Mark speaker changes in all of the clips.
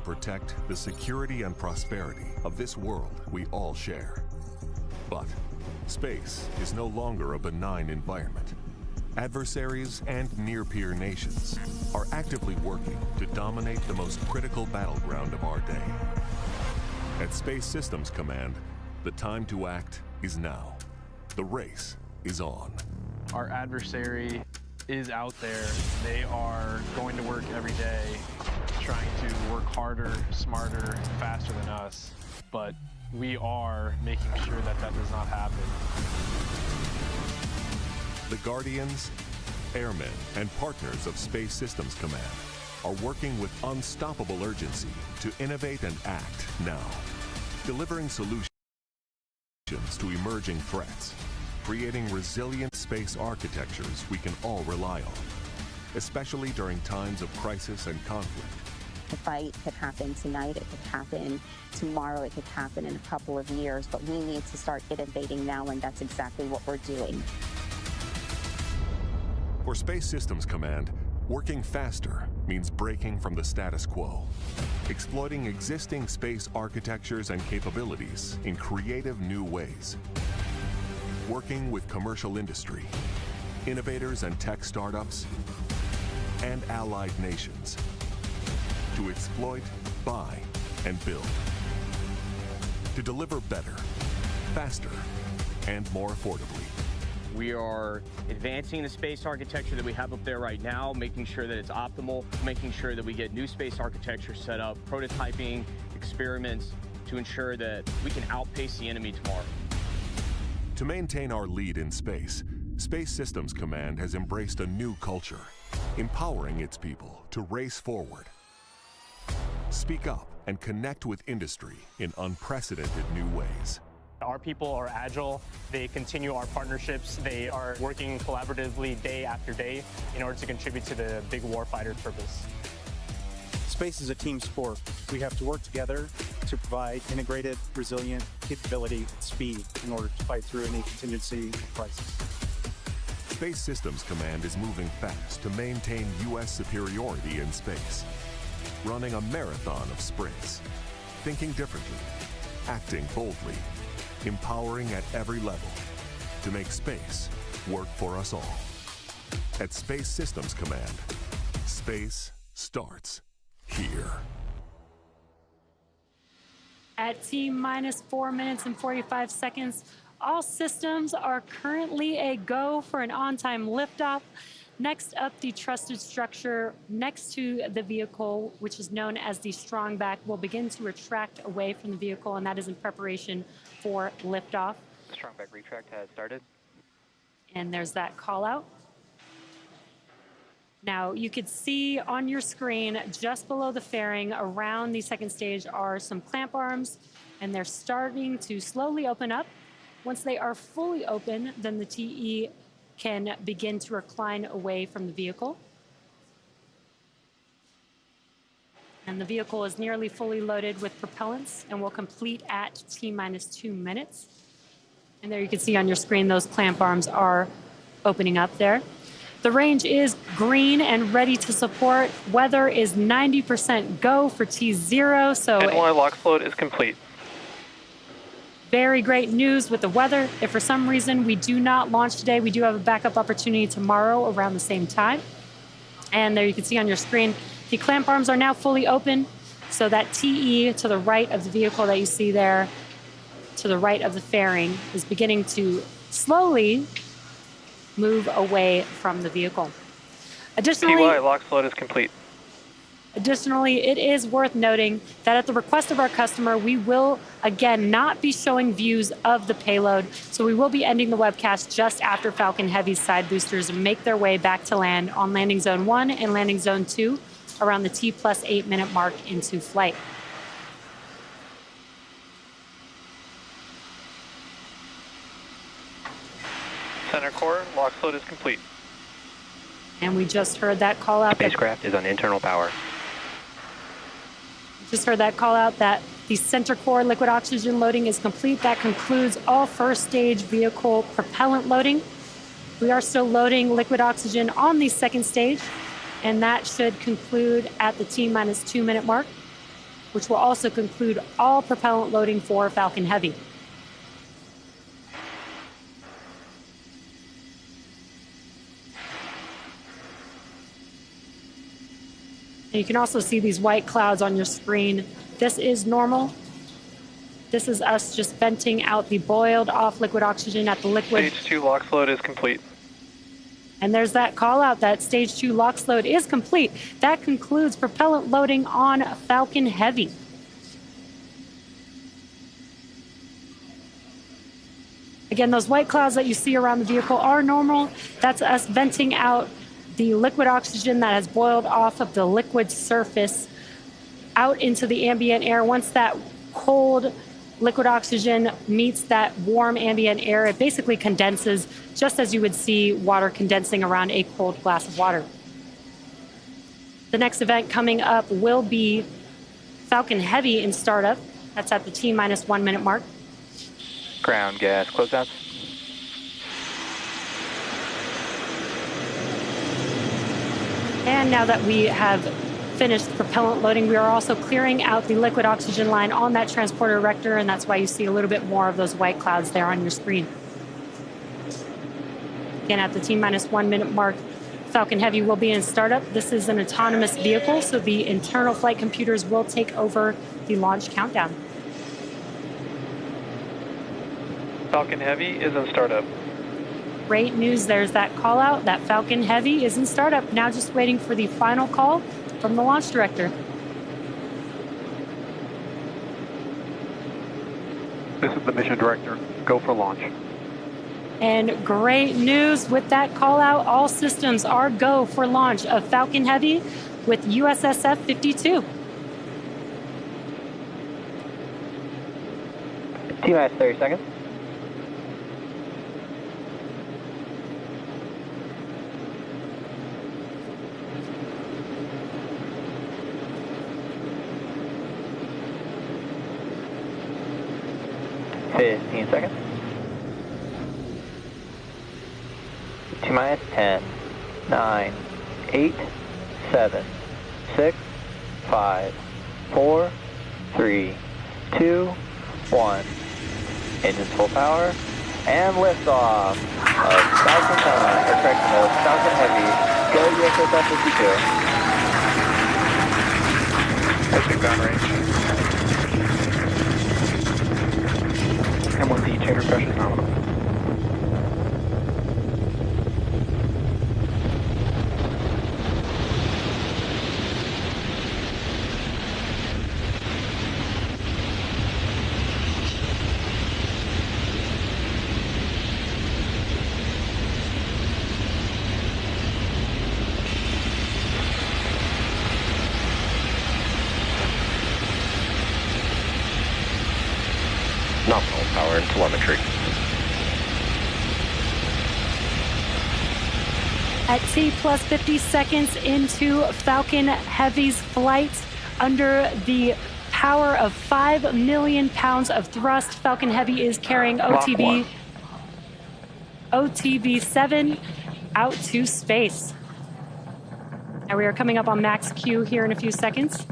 Speaker 1: protect the security and prosperity of this world we all share. But space is no longer a benign environment. Adversaries and near-peer nations are actively working to dominate the most critical battleground of our day. At Space Systems Command, the time to act is now. The race is on.
Speaker 2: Our adversary is out there. They are going to work every day, trying to work harder, smarter, faster than us. But we are making sure that that does not happen.
Speaker 1: The Guardians, airmen, and partners of Space Systems Command are working with unstoppable urgency to innovate and act now, delivering solutions to emerging threats, creating resilient space architectures we can all rely on, especially during times of crisis and conflict.
Speaker 3: The fight could happen tonight, it could happen tomorrow, it could happen in a couple of years, but we need to start innovating now, and that's exactly what we're doing.
Speaker 1: For Space Systems Command, working faster means breaking from the status quo, exploiting existing space architectures and capabilities in creative new ways, working with commercial industry, innovators and tech startups, and allied nations to exploit, buy, and build, to deliver better, faster, and more affordably.
Speaker 4: We are advancing the space architecture that we have up there right now, making sure that it's optimal, making sure that we get new space architecture set up, prototyping, experiments, to ensure that we can outpace the enemy tomorrow.
Speaker 1: To maintain our lead in space, Space Systems Command has embraced a new culture, empowering its people to race forward. Speak up and connect with industry in unprecedented new ways.
Speaker 5: Our people are agile, they continue our partnerships, they are working collaboratively day after day in order to contribute to the big warfighter's purpose.
Speaker 6: Space is a team sport. We have to work together to provide integrated, resilient capability and speed in order to fight through any contingency or crisis.
Speaker 1: Space Systems Command is moving fast to maintain U.S. superiority in space, running a marathon of sprints, thinking differently, acting boldly, empowering at every level to make space work for us all. At Space Systems Command, space starts here.
Speaker 7: At T-minus 4 minutes and 45 seconds, all systems are currently a go for an on-time liftoff. Next up, the trusted structure next to the vehicle, which is known as the strong back, will begin to retract away from the vehicle, and that is in preparation for liftoff.
Speaker 8: Strong back retract has started.
Speaker 7: And there's that call out. Now, you could see on your screen, just below the fairing, around the second stage are some clamp arms, and they're starting to slowly open up. Once they are fully open, then the TE can begin to recline away from the vehicle. And the vehicle is nearly fully loaded with propellants and will complete at T-minus 2 minutes. And there you can see on your screen, those clamp arms are opening up there. The range is green and ready to support. Weather is 90% go for T0, so
Speaker 8: NY lock float is complete.
Speaker 7: Very great news with the weather. If for some reason we do not launch today, we do have a backup opportunity tomorrow around the same time. And there you can see on your screen, the clamp arms are now fully open. So that TE to the right of the vehicle that you see there, to the right of the fairing, is beginning to slowly move away from the vehicle. Additionally,
Speaker 8: PY lock float is complete.
Speaker 7: Additionally, it is worth noting that at the request of our customer, we will, again, not be showing views of the payload. So we will be ending the webcast just after Falcon Heavy's side boosters make their way back to land on Landing Zone 1 and Landing Zone 2 around the T+8 minute mark into flight.
Speaker 8: Center core lock float is complete.
Speaker 7: And we just heard that call out.
Speaker 8: Spacecraft is on internal power.
Speaker 7: Just heard that call out that the center core liquid oxygen loading is complete. That concludes all first stage vehicle propellant loading. We are still loading liquid oxygen on the second stage, and that should conclude at the T-minus 2 minute mark. which will also conclude all propellant loading for Falcon Heavy. And you can also see these white clouds on your screen. This is normal. This is us just venting out the boiled off liquid oxygen at the liquid.
Speaker 8: Stage 2 LOX load is complete.
Speaker 7: And there's that call out that stage 2 LOX load is complete. That concludes propellant loading on Falcon Heavy. Again, those white clouds that you see around the vehicle are normal. That's us venting out the liquid oxygen that has boiled off of the liquid surface out into the ambient air. Once that cold liquid oxygen meets that warm ambient air, it basically condenses just as you would see water condensing around a cold glass of water. The next event coming up will be Falcon Heavy in startup. That's at the T-minus 1 minute mark.
Speaker 8: Ground gas closeouts.
Speaker 7: And now that we have finished propellant loading, we are also clearing out the liquid oxygen line on that transporter erector, and that's why you see a little bit more of those white clouds there on your screen. Again, at the T-minus 1 minute mark, Falcon Heavy will be in startup. This is an autonomous vehicle, so the internal flight computers will take over the launch countdown.
Speaker 8: Falcon Heavy is in startup.
Speaker 7: Great news, there's that call out. That Falcon Heavy is in startup. Now just waiting for the final call from the launch director.
Speaker 8: This is the mission director. Go for launch.
Speaker 7: And great news with that call out. All systems are go for launch of Falcon Heavy with USSF 52.
Speaker 9: T-minus 30 seconds. Seconds. T-minus 10, 9, 8, 7, 6, 5, 4, 3, 2, 1. Engines full power and liftoff of Falcon Heavy. Go USSF 52.
Speaker 8: Pushing ground range. And 1D chamber pressure is nominal. Nominal power and telemetry.
Speaker 7: At T plus 50 seconds into Falcon Heavy's flight, under the power of 5 million pounds of thrust, Falcon Heavy is carrying OTB-7 out to space. Now we are coming up on max Q here in a few seconds.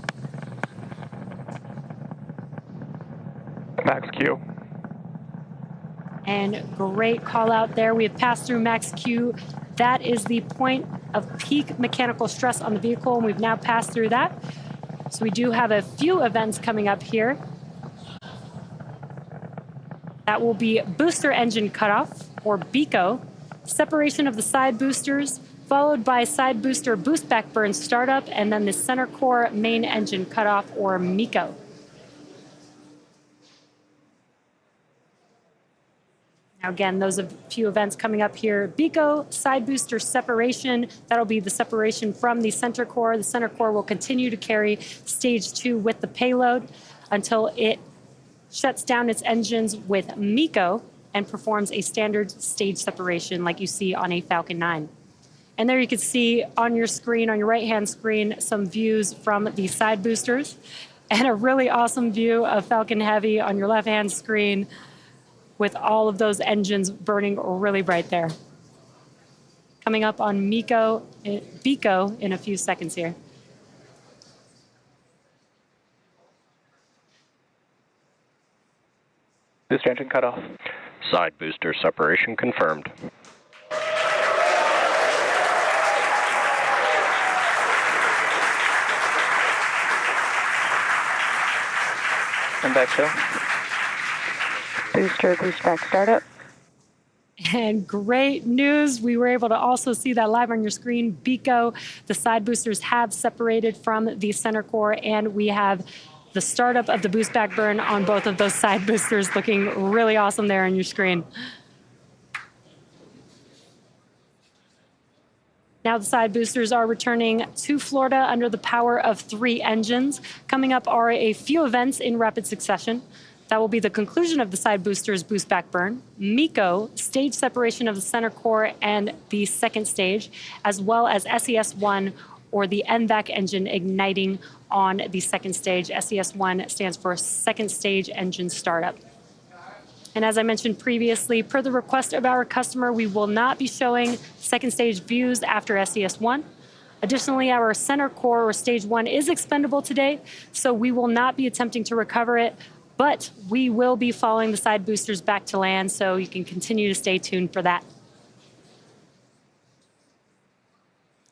Speaker 8: Max Q.
Speaker 7: And great call out there. We have passed through max Q. That is the point of peak mechanical stress on the vehicle, and we've now passed through that. So we do have a few events coming up here. That will be booster engine cutoff, or BECO, separation of the side boosters, followed by side booster boost back burn startup, and then the center core main engine cutoff, or MECO. Now again, those are a few events coming up here. BECO, side booster separation. That'll be the separation from the center core. The center core will continue to carry stage 2 with the payload until it shuts down its engines with MECO and performs a standard stage separation like you see on a Falcon 9. And there you can see on your screen, on your right-hand screen, some views from the side boosters and a really awesome view of Falcon Heavy on your left-hand screen with all of those engines burning really bright there. Coming up on BECO in a few seconds here.
Speaker 8: Booster engine cut off.
Speaker 9: Side booster separation confirmed.
Speaker 8: And back show.
Speaker 3: Booster, boost back startup.
Speaker 7: And great news, we were able to also see that live on your screen. BECO, the side boosters have separated from the center core, and we have the startup of the boost back burn on both of those side boosters, looking really awesome there on your screen. Now the side boosters are returning to Florida under the power of 3 engines. Coming up are a few events in rapid succession. That will be the conclusion of the side boosters boost back burn, MECO, stage separation of the center core and the second stage, as well as SES-1, or the NVAC engine igniting on the second stage. SES-1 stands for second stage engine startup. And as I mentioned previously, per the request of our customer, we will not be showing second stage views after SES-1. Additionally, our center core, or stage 1, is expendable today, so we will not be attempting to recover it, but we will be following the side boosters back to land, so you can continue to stay tuned for that.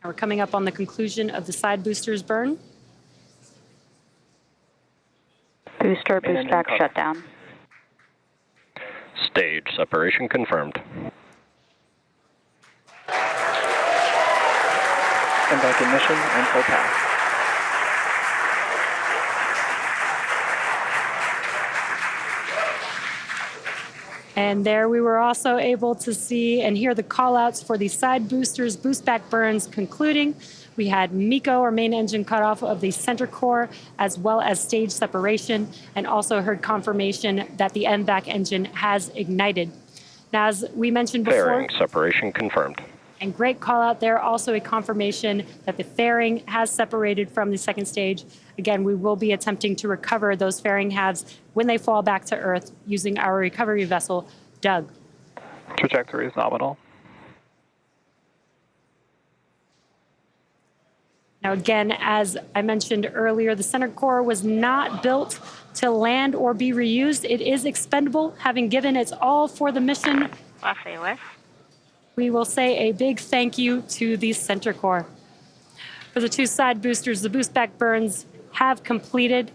Speaker 7: Now we're coming up on the conclusion of the side boosters burn.
Speaker 3: Booster, boost back shutdown.
Speaker 9: Stage separation confirmed.
Speaker 8: And back ignition and full power.
Speaker 7: And there we were also able to see and hear the call outs for the side boosters boost back burns concluding. We had MECO, or main engine cutoff of the center core, as well as stage separation, and also heard confirmation that the NVAC engine has ignited. Now, as we mentioned before,
Speaker 9: Fairing separation confirmed.
Speaker 7: and great call out there, also a confirmation that the fairing has separated from the second stage. Again, we will be attempting to recover those fairing halves when they fall back to Earth using our recovery vessel, Doug.
Speaker 8: Trajectory is nominal.
Speaker 7: Now, again, as I mentioned earlier, the center core was not built to land or be reused. It is expendable, having given its all for the mission.
Speaker 10: Los Angeles.
Speaker 7: We will say a big thank you to the center core. For the 2 side boosters, the boost back burns have completed,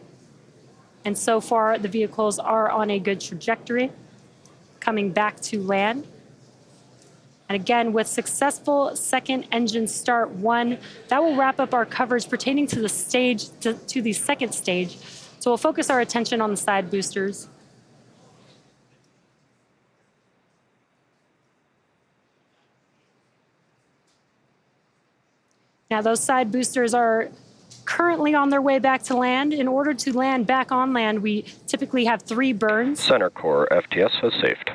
Speaker 7: and so far the vehicles are on a good trajectory, coming back to land. And again, with successful second engine start 1, that will wrap up our coverage pertaining to the stage, to the second stage. So we'll focus our attention on the side boosters. Now, those side boosters are currently on their way back to land. In order to land back on land, we typically have 3 burns.
Speaker 9: Center core FTS has safed.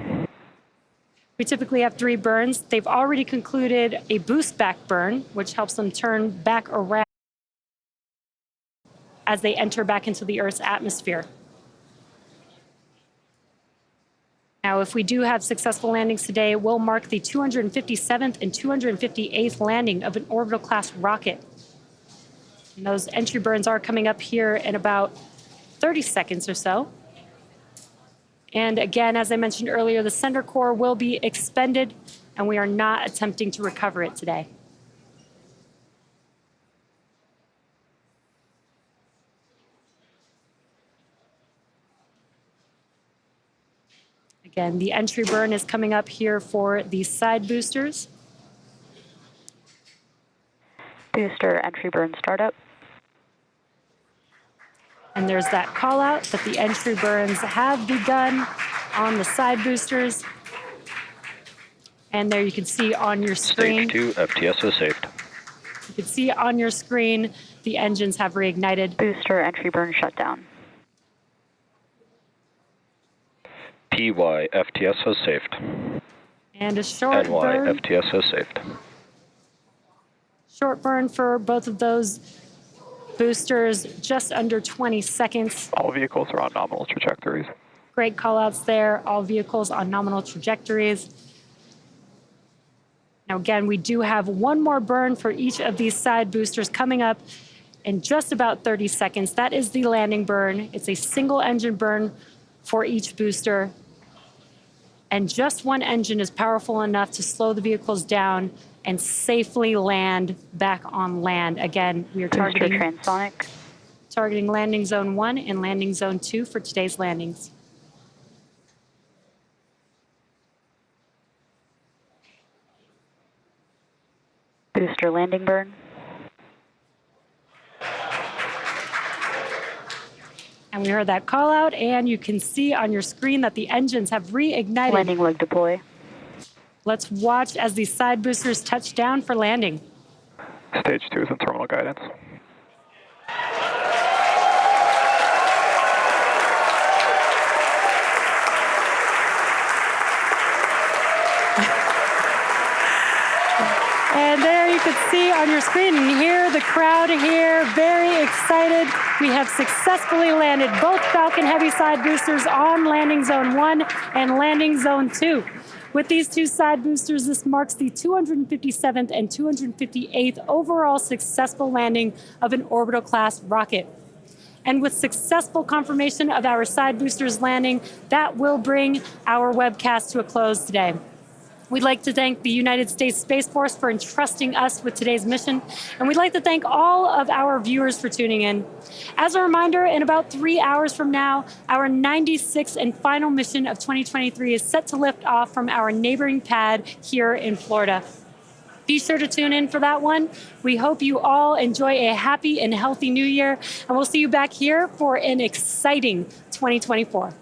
Speaker 7: We typically have 3 burns. They've already concluded a boost back burn, which helps them turn back around as they enter back into the Earth's atmosphere. Now, if we do have successful landings today, it will mark the 257th and 258th landing of an orbital class rocket. And those entry burns are coming up here in about 30 seconds or so. And again, as I mentioned earlier, the center core will be expended, and we are not attempting to recover it today. Again, the entry burn is coming up here for the side boosters.
Speaker 3: Booster entry burn startup.
Speaker 7: And there's that call out that the entry burns have begun on the side boosters. And there you can see on your screen.
Speaker 9: Stage 2 FTS is saved.
Speaker 7: You can see on your screen the engines have reignited.
Speaker 3: Booster entry burn shutdown.
Speaker 9: PY FTS has saved.
Speaker 7: And a short
Speaker 9: NY
Speaker 7: burn.
Speaker 9: FTS has saved.
Speaker 7: Short burn for both of those boosters, just under 20 seconds.
Speaker 8: All vehicles are on nominal trajectories.
Speaker 7: Great call outs there. All vehicles on nominal trajectories. Now, again, we do have 1 more burn for each of these side boosters coming up in just about 30 seconds. That is the landing burn. It's a single engine burn for each booster. And just one engine is powerful enough to slow the vehicles down and safely land back on land. Again, we are targeting landing zone 1 and landing zone 2 for today's landings.
Speaker 10: Booster landing burn.
Speaker 7: And we heard that call out, and you can see on your screen that the engines have reignited.
Speaker 10: Landing leg deploy.
Speaker 7: Let's watch as these side boosters touch down for landing.
Speaker 8: Stage 2 is in terminal guidance.
Speaker 7: And there you can see on your screen and hear the crowd here, very excited. We have successfully landed both Falcon Heavy side boosters on landing zone 1 and landing zone 2. With these two side boosters, this marks the 257th and 258th overall successful landing of an orbital class rocket. And with successful confirmation of our side boosters landing, that will bring our webcast to a close today. We'd like to thank the United States Space Force for entrusting us with today's mission, and we'd like to thank all of our viewers for tuning in. As a reminder, in about 3 hours from now, our 96th and final mission of 2023 is set to lift off from our neighboring pad here in Florida. Be sure to tune in for that one. We hope you all enjoy a happy and healthy new year, and we'll see you back here for an exciting 2024.